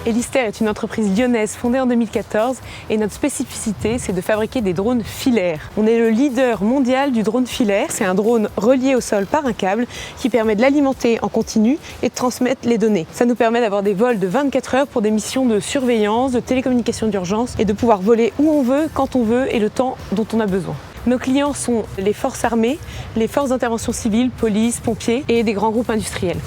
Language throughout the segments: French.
Elister est une entreprise lyonnaise fondée en 2014 et notre spécificité, c'est de fabriquer des drones filaires. On est le leader mondial du drone filaire. C'est un drone relié au sol par un câble qui permet de l'alimenter en continu et de transmettre les données. Ça nous permet d'avoir des vols de 24 heures pour des missions de surveillance, de télécommunication d'urgence et de pouvoir voler où on veut, quand on veut et le temps dont on a besoin. Nos clients sont les forces armées, les forces d'intervention civile, police, pompiers et des grands groupes industriels.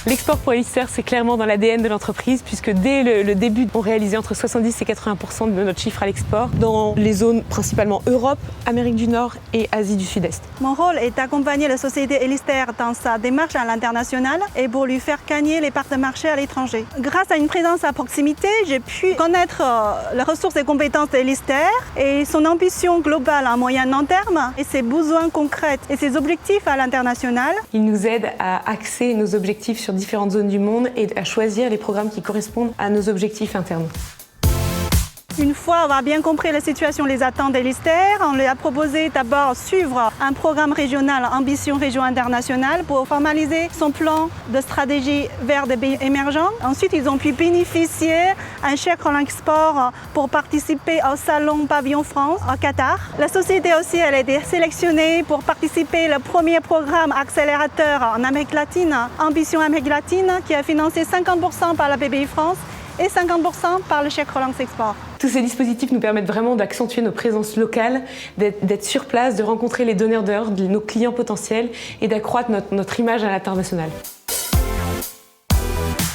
L'export pour Elister, c'est clairement dans l'ADN de l'entreprise puisque dès le début, on réalisait entre 70 et 80% de notre chiffre à l'export dans les zones principalement Europe, Amérique du Nord et Asie du Sud-Est. Mon rôle est d'accompagner la société Elister dans sa démarche à l'international et pour lui faire gagner les parts de marché à l'étranger. Grâce à une présence à proximité, j'ai pu connaître les ressources et compétences d'Elister et son ambition globale à moyen et long terme et ses besoins concrets et ses objectifs à l'international. Il nous aide à axer nos objectifs sur différentes zones du monde et à choisir les programmes qui correspondent à nos objectifs internes. Une fois avoir bien compris la situation, les attentes d'Elister, on lui a proposé d'abord suivre un programme régional Ambition Région Internationale pour formaliser son plan de stratégie vers des pays émergents. Ensuite, ils ont pu bénéficier d'un chèque en export pour participer au salon Pavillon France au Qatar. La société aussi, elle a été sélectionnée pour participer au premier programme accélérateur en Amérique latine, Ambition Amérique latine, qui a financé 50% par la BPI France et 50% par le chèque relance export. Tous ces dispositifs nous permettent vraiment d'accentuer nos présences locales, d'être sur place, de rencontrer les donneurs d'ordre, nos clients potentiels et d'accroître notre image à l'international.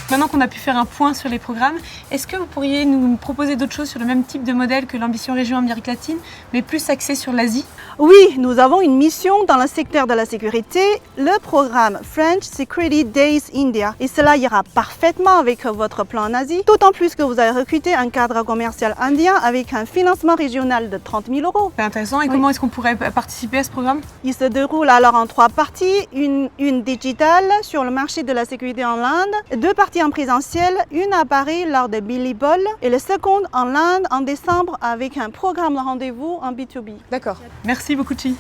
Maintenant qu'on a pu faire un point sur les programmes, est-ce que vous pourriez nous proposer d'autres choses sur le même type de modèle que l'Ambition Région Amérique latine, mais plus axé sur l'Asie ? Oui, nous avons une mission dans le secteur de la sécurité, le programme French Security Days India. Et cela ira parfaitement avec votre plan en Asie, d'autant plus que vous avez recruté un cadre commercial indien avec un financement régional de 30 000 €. C'est intéressant. Et comment est-ce qu'on pourrait participer à ce programme ? Il se déroule alors en 3 parties, une digitale sur le marché de la sécurité en Inde, 2 parties en présentiel, une à Paris lors de Billy Ball et la seconde en Inde en décembre avec un programme de rendez-vous en B2B. D'accord. Merci beaucoup, Chi.